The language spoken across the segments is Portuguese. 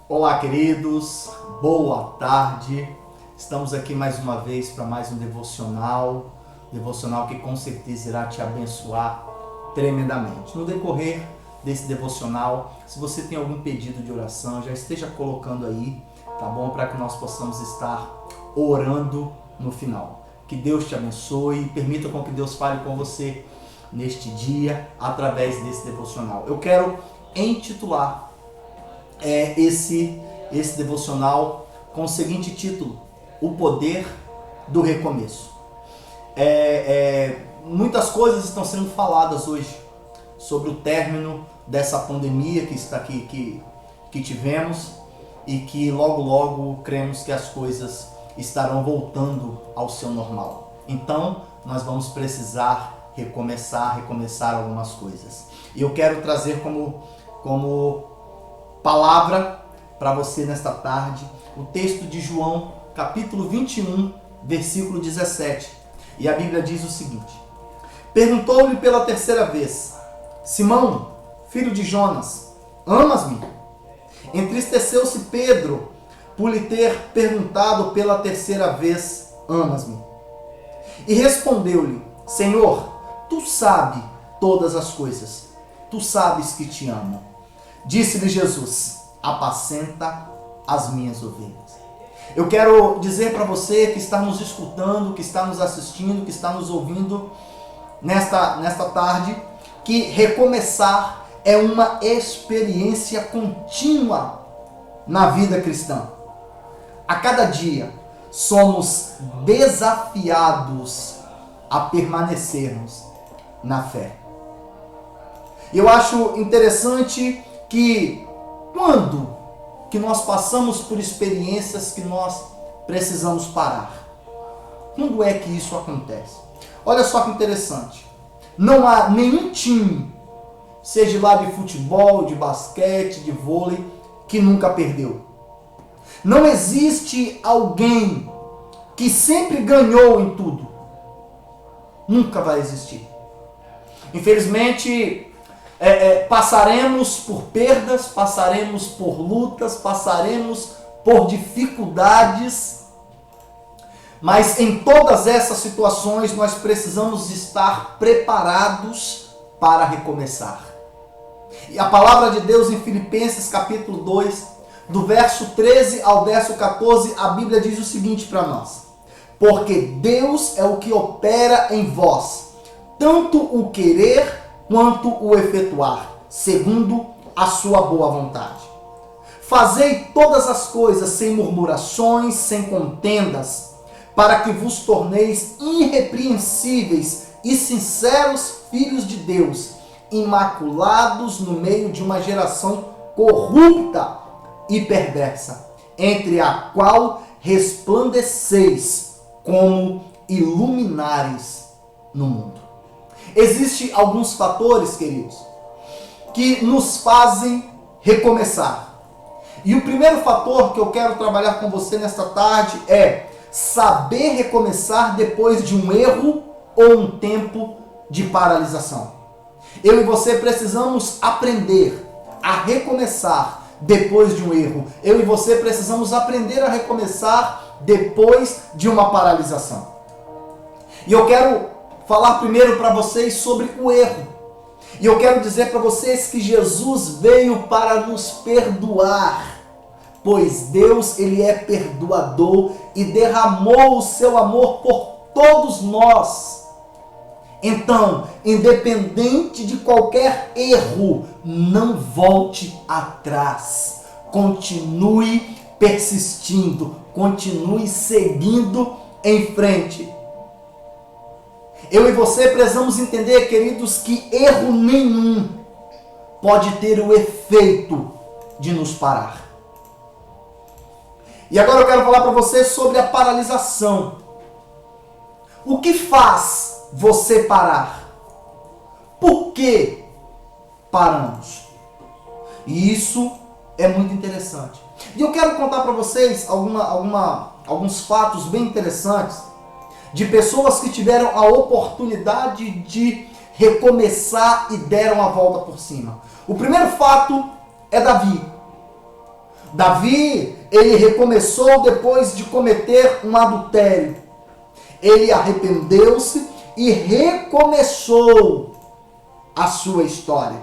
Olá, queridos, boa tarde. Estamos aqui mais uma vez para mais um devocional que com certeza irá te abençoar tremendamente. No decorrer desse devocional, se você tem algum pedido de oração, já esteja colocando aí, tá bom? Para que nós possamos estar orando no final. Que Deus te abençoe e permita com que Deus fale com você neste dia através desse devocional. Eu quero intitular esse devocional com o seguinte título: O Poder do Recomeço. Muitas coisas estão sendo faladas hoje sobre o término dessa pandemia que tivemos e que logo cremos que as coisas estarão voltando ao seu normal. Então nós vamos precisar recomeçar algumas coisas. E eu quero trazer como palavra para você nesta tarde o texto de João, capítulo 21, versículo 17. E a Bíblia diz o seguinte: Perguntou-lhe pela terceira vez: Simão, filho de Jonas, amas-me? Entristeceu-se Pedro por lhe ter perguntado pela terceira vez: Amas-me? E respondeu-lhe: Senhor, tu sabes todas as coisas, tu sabes que te amo. Disse-lhe Jesus: apacenta as minhas ovelhas. Eu quero dizer para você que está nos escutando, que está nos assistindo, que está nos ouvindo nesta tarde, que recomeçar é uma experiência contínua na vida cristã. A cada dia somos desafiados a permanecermos na fé. Eu acho interessante que quando que nós passamos por experiências que nós precisamos parar? Quando é que isso acontece? Olha só que interessante. Não há nenhum time, seja lá de futebol, de basquete, de vôlei, que nunca perdeu. Não existe alguém que sempre ganhou em tudo. Nunca vai existir. Infelizmente, passaremos por perdas, passaremos por lutas, passaremos por dificuldades, mas em todas essas situações nós precisamos estar preparados para recomeçar. E a palavra de Deus em Filipenses capítulo 2, do verso 13 ao verso 14, a Bíblia diz o seguinte para nós: Porque Deus é o que opera em vós, tanto o querer quanto o efetuar, segundo a sua boa vontade. Fazei todas as coisas sem murmurações, sem contendas, para que vos torneis irrepreensíveis e sinceros filhos de Deus, imaculados no meio de uma geração corrupta e perversa, entre a qual resplandeceis como iluminares no mundo. Existem alguns fatores, queridos, que nos fazem recomeçar. E o primeiro fator que eu quero trabalhar com você nesta tarde é saber recomeçar depois de um erro ou um tempo de paralisação. Eu e você precisamos aprender a recomeçar depois de um erro. Eu e você precisamos aprender a recomeçar depois de uma paralisação. E eu quero falar primeiro para vocês sobre o erro. E eu quero dizer para vocês que Jesus veio para nos perdoar, pois Deus, ele é perdoador e derramou o seu amor por todos nós. Então, independente de qualquer erro, não volte atrás. Continue persistindo, continue seguindo em frente. Eu e você precisamos entender, queridos, que erro nenhum pode ter o efeito de nos parar. E agora eu quero falar para você sobre a paralisação. O que faz você parar? Por que paramos? E isso é muito interessante. E eu quero contar para vocês alguns fatos bem interessantes de pessoas que tiveram a oportunidade de recomeçar e deram a volta por cima. O primeiro fato é Davi. Davi, ele recomeçou depois de cometer um adultério. Ele arrependeu-se e recomeçou a sua história.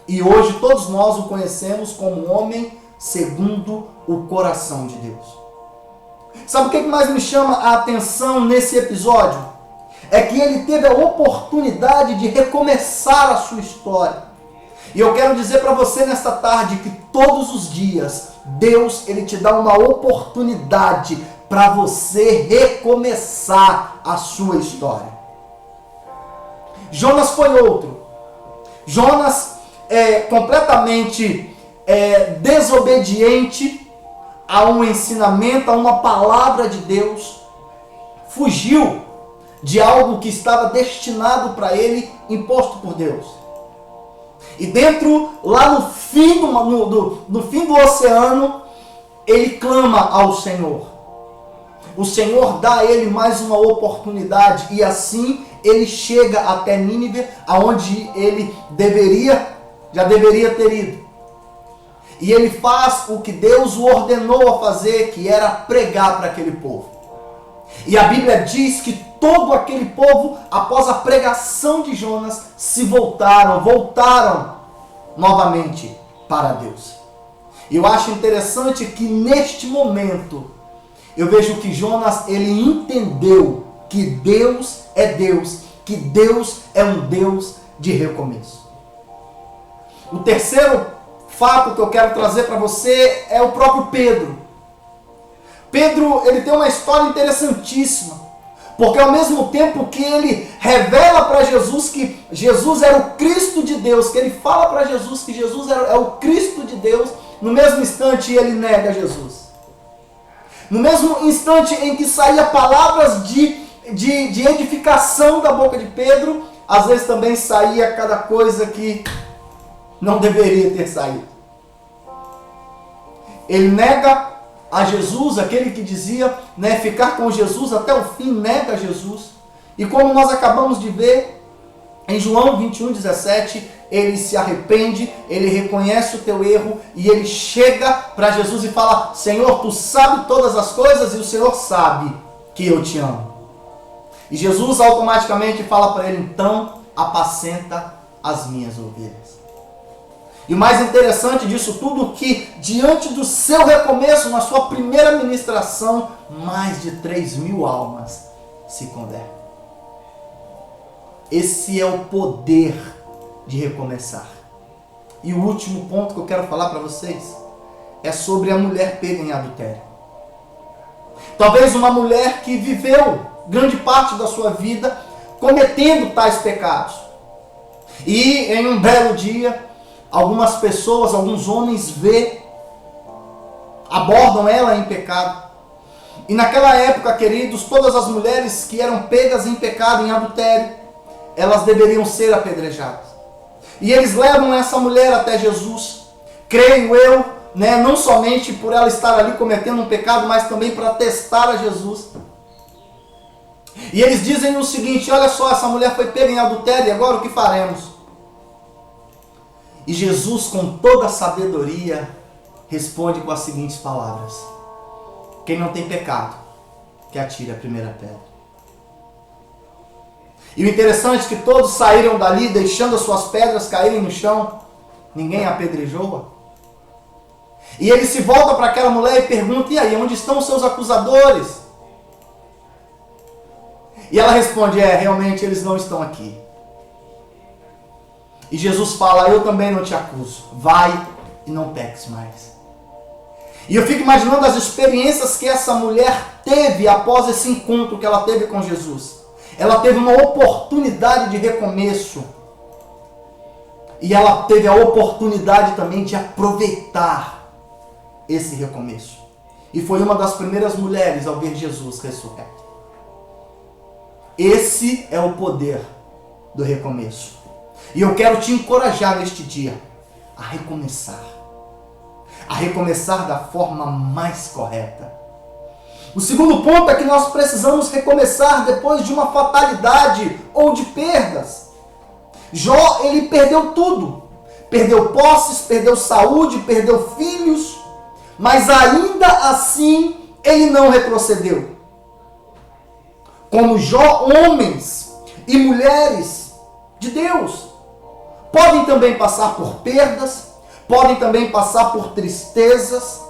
E hoje todos nós o conhecemos como um homem segundo o coração de Deus. Sabe o que mais me chama a atenção nesse episódio? É que ele teve a oportunidade de recomeçar a sua história. E eu quero dizer para você nesta tarde que todos os dias Deus, ele te dá uma oportunidade para você recomeçar a sua história. Jonas foi outro. Jonas é completamente desobediente a um ensinamento, a uma palavra de Deus. Fugiu de algo que estava destinado para ele, imposto por Deus. E dentro, lá no fim do oceano, ele clama ao Senhor. O Senhor dá a ele mais uma oportunidade e assim ele chega até Nínive, aonde ele já deveria ter ido. E ele faz o que Deus o ordenou a fazer, que era pregar para aquele povo. E a Bíblia diz que todo aquele povo, após a pregação de Jonas, voltaram novamente para Deus. E eu acho interessante que neste momento, eu vejo que Jonas, ele entendeu que Deus é Deus, que Deus é um Deus de recomeço. O terceiro fato que eu quero trazer para você é o próprio Pedro. Pedro, ele tem uma história interessantíssima, porque ao mesmo tempo que ele revela para Jesus que Jesus era o Cristo de Deus, que ele fala para Jesus que Jesus é o Cristo de Deus, no mesmo instante ele nega Jesus. No mesmo instante em que saía palavras de edificação da boca de Pedro, às vezes também saía cada coisa que não deveria ter saído. Ele nega a Jesus, aquele que dizia ficar com Jesus até o fim, nega Jesus. E como nós acabamos de ver, em João 21:17, ele se arrepende, ele reconhece o teu erro e ele chega para Jesus e fala: Senhor, tu sabes todas as coisas e o Senhor sabe que eu te amo. E Jesus automaticamente fala para ele: então apacenta as minhas ovelhas. E o mais interessante disso tudo é que diante do seu recomeço, na sua primeira ministração, mais de 3.000 almas se convertem. Esse é o poder de recomeçar. E o último ponto que eu quero falar para vocês é sobre a mulher pega em adultério. Talvez uma mulher que viveu grande parte da sua vida cometendo tais pecados. E em um belo dia, algumas pessoas, alguns homens abordam ela em pecado. E naquela época, queridos, todas as mulheres que eram pegas em pecado, em adultério, elas deveriam ser apedrejadas. E eles levam essa mulher até Jesus, creio eu, não somente por ela estar ali cometendo um pecado, mas também para testar a Jesus. E eles dizem o seguinte: olha só, essa mulher foi pega em adultério, e agora o que faremos? E Jesus, com toda a sabedoria, responde com as seguintes palavras: quem não tem pecado, que atire a primeira pedra. E o interessante é que todos saíram dali, deixando as suas pedras caírem no chão. Ninguém apedrejou-a. E ele se volta para aquela mulher e pergunta: e aí, onde estão os seus acusadores? E ela responde: realmente eles não estão aqui. E Jesus fala: eu também não te acuso, vai e não peques mais. E eu fico imaginando as experiências que essa mulher teve após esse encontro que ela teve com Jesus. Ela teve uma oportunidade de recomeço. E ela teve a oportunidade também de aproveitar esse recomeço. E foi uma das primeiras mulheres ao ver Jesus ressurreto. Esse é o poder do recomeço. E eu quero te encorajar neste dia a recomeçar. A recomeçar da forma mais correta. O segundo ponto é que nós precisamos recomeçar depois de uma fatalidade ou de perdas. Jó, ele perdeu tudo. Perdeu posses, perdeu saúde, perdeu filhos. mas ainda assim ele não retrocedeu. Como Jó, homens e mulheres de Deus podem também passar por perdas, podem também passar por tristezas,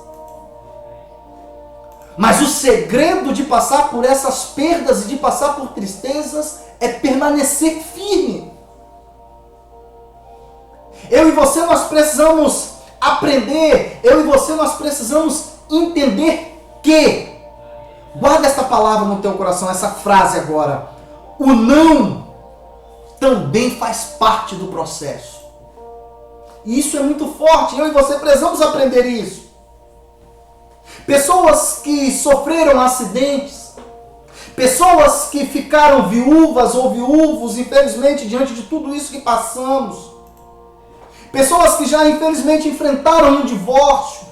mas o segredo de passar por essas perdas e de passar por tristezas é permanecer firme. Eu e você, nós precisamos aprender, eu e você, nós precisamos entender que, guarda esta palavra no teu coração, essa frase agora, o não também faz parte do processo. E isso é muito forte, eu e você precisamos aprender isso. Pessoas que sofreram acidentes, pessoas que ficaram viúvas ou viúvos, infelizmente, diante de tudo isso que passamos, pessoas que já infelizmente enfrentaram um divórcio,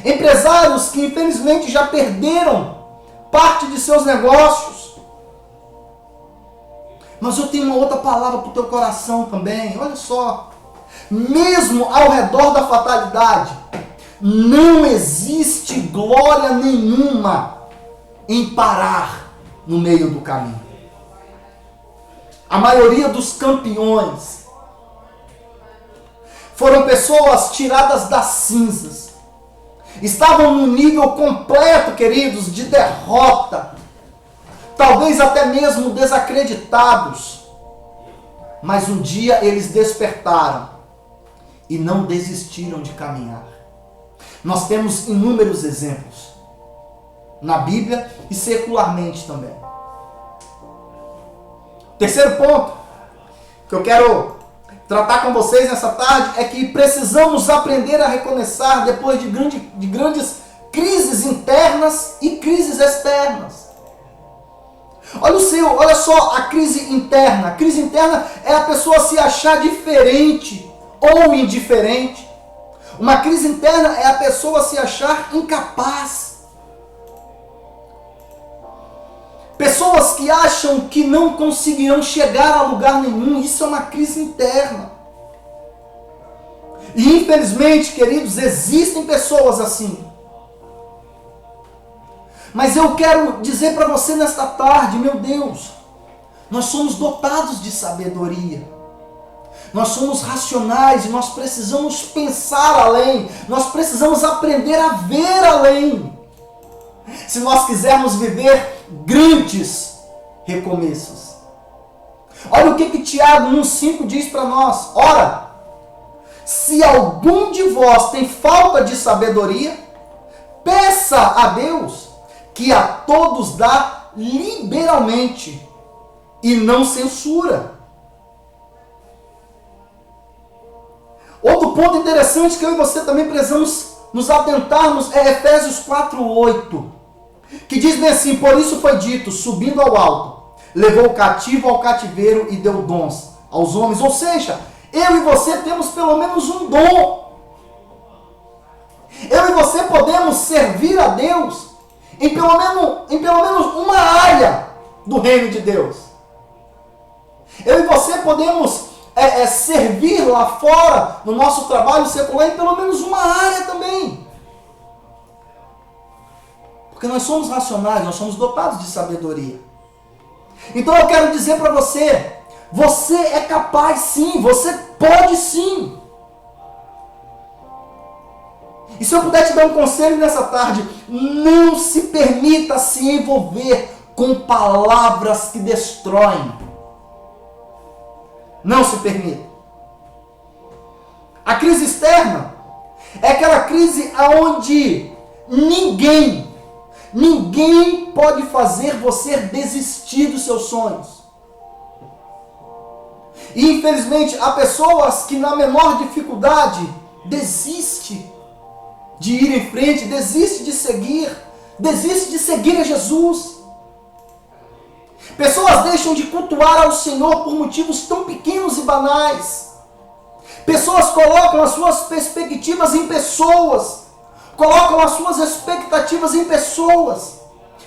empresários que infelizmente já perderam parte de seus negócios. Mas eu tenho uma outra palavra para o teu coração também, olha só. Mesmo ao redor da fatalidade, não existe glória nenhuma em parar no meio do caminho. A maioria dos campeões foram pessoas tiradas das cinzas. Estavam num nível completo, queridos, de derrota. Talvez até mesmo desacreditados. Mas um dia eles despertaram e não desistiram de caminhar. Nós temos inúmeros exemplos na Bíblia e secularmente também. Terceiro ponto que eu quero tratar com vocês nessa tarde é que precisamos aprender a recomeçar depois de grandes crises internas e crises externas. Olha só a crise interna. A crise interna é a pessoa se achar diferente ou indiferente. Uma crise interna é a pessoa se achar incapaz. Pessoas que acham que não conseguirão chegar a lugar nenhum, isso é uma crise interna. E infelizmente, queridos, existem pessoas assim. Mas eu quero dizer para você nesta tarde, meu Deus, nós somos dotados de sabedoria. Nós somos racionais e nós precisamos pensar além. Nós precisamos aprender a ver além. Se nós quisermos viver grandes recomeços. Olha o que Tiago 1,5 diz para nós. Ora, se algum de vós tem falta de sabedoria, peça a Deus, que a todos dá liberalmente e não censura. Outro ponto interessante que eu e você também precisamos nos atentarmos é Efésios 4:8, que diz bem assim: por isso foi dito, subindo ao alto, levou o cativo ao cativeiro e deu dons aos homens. Ou seja, eu e você temos pelo menos um dom. Eu e você podemos servir a Deus em pelo menos uma área do reino de Deus. Eu e você podemos servir lá fora, no nosso trabalho secular, em pelo menos uma área também. Porque nós somos racionais, nós somos dotados de sabedoria. Então eu quero dizer para você, você é capaz sim, você pode sim. E se eu puder te dar um conselho nessa tarde, não se permita se envolver com palavras que destroem. Não se permita. A crise externa é aquela crise onde ninguém pode fazer você desistir dos seus sonhos. E infelizmente há pessoas que na menor dificuldade desistem de ir em frente, desiste de seguir a Jesus. Pessoas deixam de cultuar ao Senhor por motivos tão pequenos e banais. Pessoas colocam as suas perspectivas em pessoas, colocam as suas expectativas em pessoas,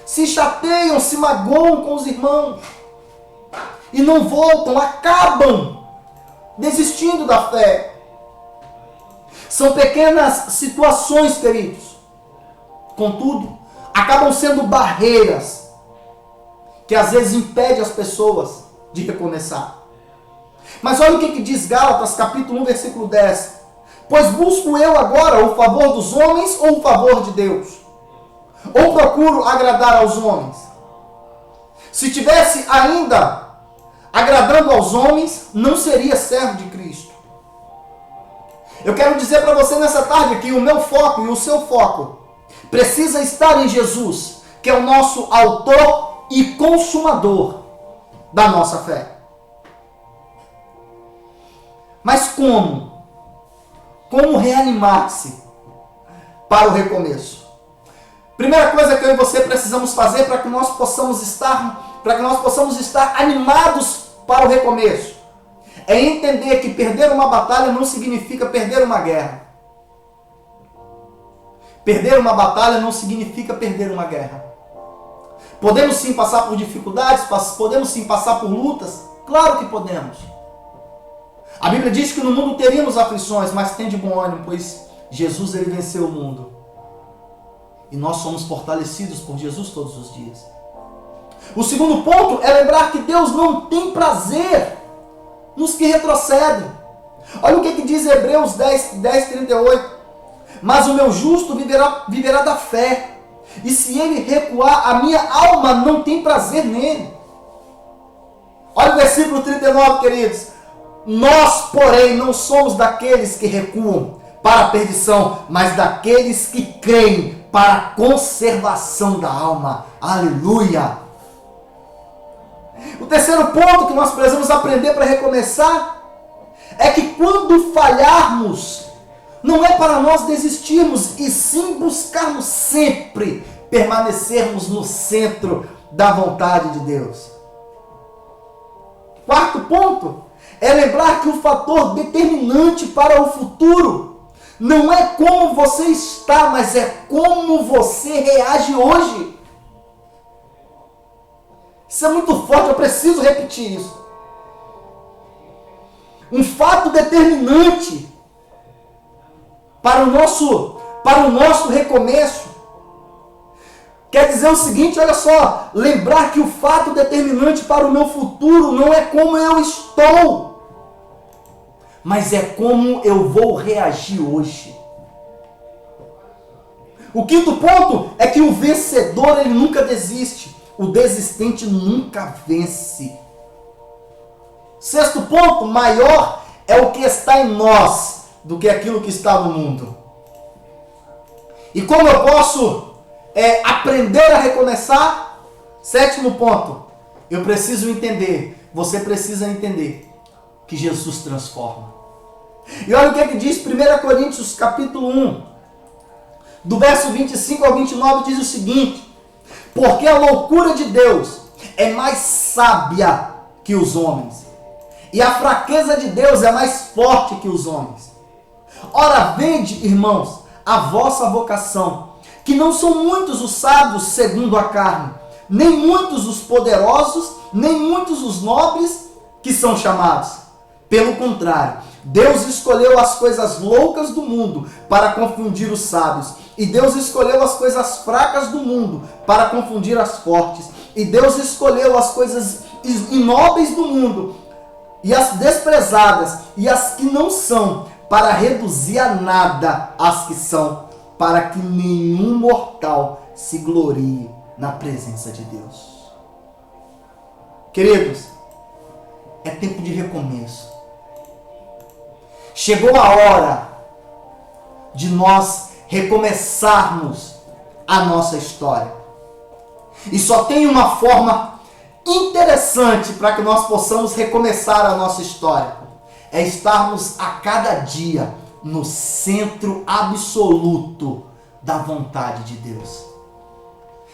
se chateiam, se magoam com os irmãos e não voltam, acabam desistindo da fé. São pequenas situações, queridos, contudo, acabam sendo barreiras que às vezes impedem as pessoas de recomeçar. Mas olha o que diz Gálatas, capítulo 1, versículo 10. Pois busco eu agora o favor dos homens ou o favor de Deus? Ou procuro agradar aos homens? Se tivesse ainda agradando aos homens, não seria servo de Cristo. Eu quero dizer para você nessa tarde que o meu foco e o seu foco precisa estar em Jesus, que é o nosso autor e consumador da nossa fé. Mas como? Como reanimar-se para o recomeço? Primeira coisa que eu e você precisamos fazer para que nós possamos estar animados para o recomeço é entender que perder uma batalha não significa perder uma guerra. Perder uma batalha não significa perder uma guerra. Podemos sim passar por dificuldades, podemos sim passar por lutas, claro que podemos. A Bíblia diz que no mundo teríamos aflições, mas tem de bom ânimo, pois Jesus ele venceu o mundo. E nós somos fortalecidos por Jesus todos os dias. O segundo ponto é lembrar que Deus não tem prazer nos que retrocedem. Olha o que diz Hebreus 10:38. Mas o meu justo viverá da fé. E se ele recuar, a minha alma não tem prazer nele. Olha o versículo 39, queridos. Nós, porém, não somos daqueles que recuam para a perdição, mas daqueles que creem para a conservação da alma. Aleluia! O terceiro ponto que nós precisamos aprender para recomeçar é que quando falharmos, não é para nós desistirmos, e sim buscarmos sempre permanecermos no centro da vontade de Deus. Quarto ponto é lembrar que o fator determinante para o futuro não é como você está, mas é como você reage hoje. Isso é muito forte, eu preciso repetir isso. Um fato determinante para o nosso recomeço quer dizer o seguinte, olha só, lembrar que o fato determinante para o meu futuro não é como eu estou, mas é como eu vou reagir hoje. O quinto ponto é que o vencedor ele nunca desiste, o desistente nunca vence. Sexto ponto, maior é o que está em nós do que aquilo que está no mundo. E como eu posso aprender a recomeçar? Sétimo ponto, eu preciso entender, você precisa entender que Jesus transforma. E olha o que diz 1 Coríntios capítulo 1, do verso 25 ao 29, diz o seguinte: porque a loucura de Deus é mais sábia que os homens, e a fraqueza de Deus é mais forte que os homens. Ora, vede, irmãos, a vossa vocação, que não são muitos os sábios segundo a carne, nem muitos os poderosos, nem muitos os nobres que são chamados. Pelo contrário, Deus escolheu as coisas loucas do mundo para confundir os sábios, e Deus escolheu as coisas fracas do mundo para confundir as fortes, e Deus escolheu as coisas inóbeis do mundo, e as desprezadas, e as que não são, para reduzir a nada as que são, para que nenhum mortal se glorie na presença de Deus. Queridos, é tempo de recomeço. Chegou a hora de nós recomeçarmos a nossa história. E só tem uma forma interessante para que nós possamos recomeçar a nossa história. É estarmos a cada dia no centro absoluto da vontade de Deus.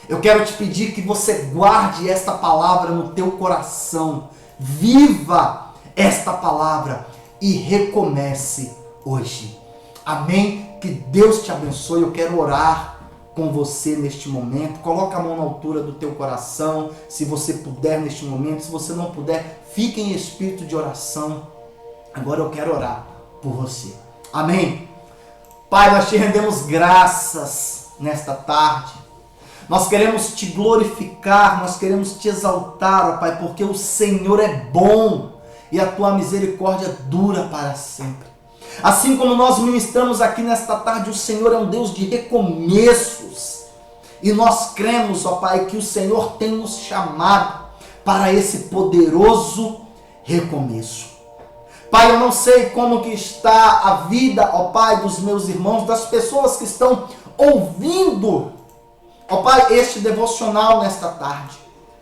Eu quero te pedir que você guarde esta palavra no teu coração. Viva esta palavra e recomece hoje. Amém? Que Deus te abençoe. Eu quero orar com você neste momento. Coloca a mão na altura do teu coração, se você puder neste momento. Se você não puder, fique em espírito de oração. Agora eu quero orar por você. Amém? Pai, nós te rendemos graças nesta tarde. Nós queremos te glorificar, nós queremos te exaltar, ó Pai, porque o Senhor é bom e a tua misericórdia dura para sempre. Assim como nós ministramos aqui nesta tarde, o Senhor é um Deus de recomeços. E nós cremos, ó Pai, que o Senhor tem nos chamado para esse poderoso recomeço. Pai, eu não sei como que está a vida, ó Pai, dos meus irmãos, das pessoas que estão ouvindo, ó Pai, este devocional nesta tarde.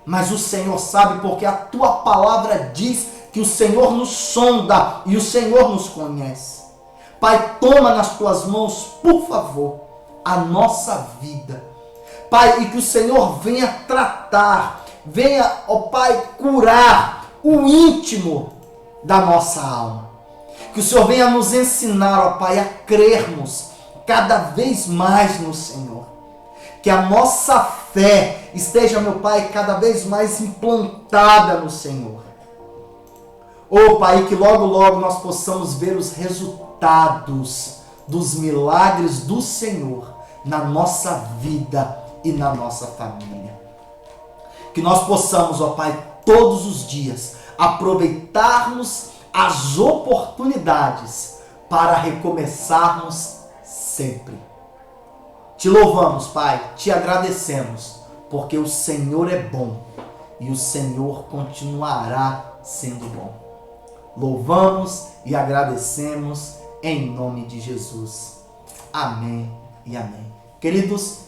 Mas o Senhor sabe, porque a tua palavra diz que o Senhor nos sonda e o Senhor nos conhece. Pai, toma nas tuas mãos, por favor, a nossa vida. Pai, e que o Senhor venha tratar, venha, ó Pai, curar o íntimo da nossa alma. Que o Senhor venha nos ensinar, ó Pai, a crermos cada vez mais no Senhor. Que a nossa fé esteja, meu Pai, cada vez mais implantada no Senhor. Ó Pai, que logo, logo nós possamos ver os resultados dos milagres do Senhor na nossa vida e na nossa família. Que nós possamos, ó Pai, todos os dias aproveitarmos as oportunidades para recomeçarmos sempre. Te louvamos, Pai, te agradecemos, porque o Senhor é bom e o Senhor continuará sendo bom. Louvamos e agradecemos em nome de Jesus. Amém e amém. Queridos,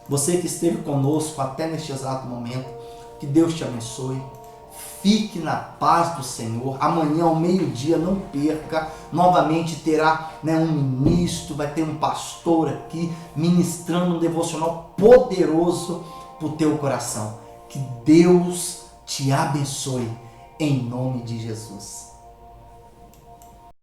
você que esteve conosco até neste exato momento, que Deus te abençoe. Fique na paz do Senhor. Amanhã ao meio-dia, não perca. Novamente terá um ministro, vai ter um pastor aqui ministrando um devocional poderoso para o teu coração. Que Deus te abençoe em nome de Jesus.